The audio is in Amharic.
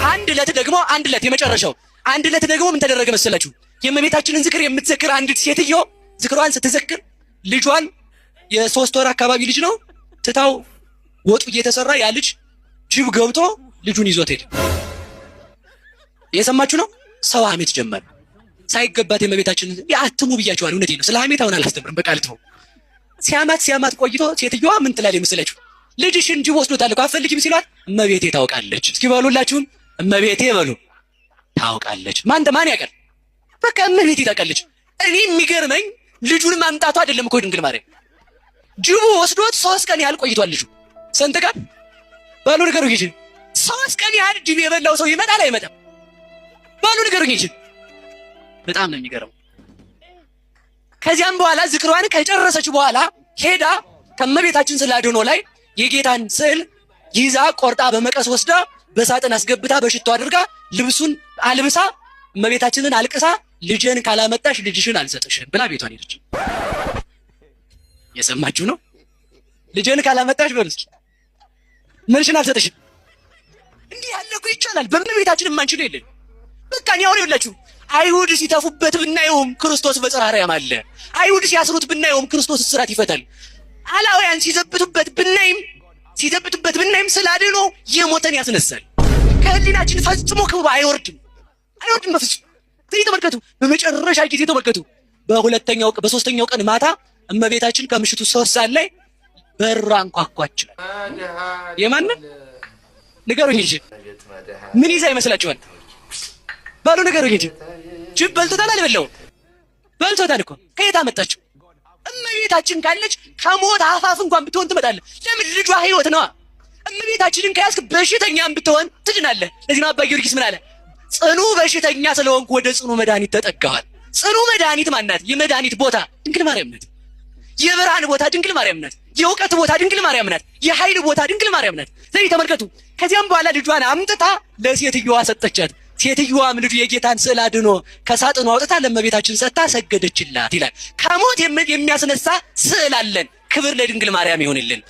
አንድ ዕለት የመጨረሻው አንድ ዕለት ደግሞ ምን ተደረገ መሰላችሁ? የእመቤታችንን ዝክር የምትዘክር አንዲት ሴትዮ ዝክሯን ስትዘክር ልጇን የ3 ወር አካባቢ ልጅ ነው ትታው ወጡ እየተሰራ ያ ልጅ ጅብ ገብቶ ልጁን ይዞት ሄደ። የሰማችሁ ነው። ሰው ሐሜት ጀመረ። ሳይገባት የእመቤታችንን ያትሙ ብያችኋል። እውነቴን ነው። ስለ ሐሜት አሁን አላስተምርም። በቃ ልትፈው ሲያማት ቆይቶ ሴትዮዋ ምን ትላለች መሰላችሁ? ልጅሽን ጅብ ወስዶታል እኮ አትፈልጊም ሲሏት እመቤቴ ታውቃለች። እስኪ በሉላችሁም እመቤቴ በሉ ታውቃለች። ማን ያውቃል? በቃ እመቤቴ ታውቃለች። እኔ የሚገርመኝ ልጁን ማምጣቱ አይደለም እኮ ድንግል ማርያም ጅቡ ወስዶት 3 ቀን ያህል ቆይቷል። ልጁ ስንት ቀን ባሉ ንገሩኝ እንጂ 3 ቀን ያህል ጅብ የበላው ሰው ይመጣል አይመጣም? ባሉ ንገሩኝ እንጂ በጣም ነው የሚገርመው። ከዚያም በኋላ ዝክሯን ከጨረሰች በኋላ ሄዳ ከእመቤታችን ስዕለ አድኅኖ ላይ የጌታን ስዕል ይዛ ቆርጣ በመቀስ ወስዳ በሳጥን አስገብታ በሽቶ አድርጋ ልብሱን አልብሳ እመቤታችንን አልቅሳ ልጄን ካላመጣሽ ልጅሽን አልሰጥሽም ብላ ቤቷን ሄደች። የሰማችሁ ነው። ልጄን ካላመጣሽ በልስ ምንሽን አልሰጥሽም። እንዲህ ያለ እኮ ይቻላል። በእመቤታችን ማንችለው የለን። በቃ እኔ አሁን ይኸውላችሁ አይሁድ ሲተፉበት ብናየውም ክርስቶስ በጽርሐ አርያም አለ። አይሁድ ሲያስሩት ብናየውም ክርስቶስ እስራት ይፈታል። አላውያን ሲዘብቱበት ብናይም ስለ አድኅኖ የሞተን ያስነሳል። ከህሊናችን ፈጽሞ ክብሩ አይወርድም በፍጹም። ትይ ተመልከቱ። በመጨረሻ ጊዜ ተመልከቱ። በሶስተኛው ቀን ማታ እመቤታችን ከምሽቱ 3 ሰዓት ላይ በሯ አንኳኳች። የማንን ንገሩኝ እንጂ ምን ይዛ ይመስላችኋል? ባሉ ንገሩኝ እንጂ ጅብ በልቶታል አልበላውም? በልቶታል እኮ። ከየት አመጣችው? እመቤታችን ካለች ከሞት አፋፍ እንኳን ብትሆን ትመጣለህ። ለምን? ልጇ ህይወት ነዋ። እመቤታችንን ከያዝክ በሽተኛም ብትሆን ትድናለህ። ለዚህ ነው አባ ጊዮርጊስ ምን አለ? ጽኑ በሽተኛ ስለሆንኩ ወደ ጽኑ መድኃኒት ተጠጋኋል። ጽኑ መድኃኒት ማናት? የመድኃኒት ቦታ ድንግል ማርያም ናት። የብርሃን ቦታ ድንግል ማርያም ናት። የእውቀት ቦታ ድንግል ማርያም ናት። የኃይል ቦታ ድንግል ማርያም ናት። ስለዚህ ተመልከቱ። ከዚያም በኋላ ልጇን አምጥታ ለሴትዮዋ ሰጠቻት። ሴትዮዋም ልጁ የጌታን ስዕለ አድኅኖ ከሳጥኑ አውጥታ ለእመቤታችን ሰጥታ ሰገደችላት ይላል። ከሞት የሚያስነሳ ስዕል አለን። ክብር ለድንግል ማርያም ይሁንልን።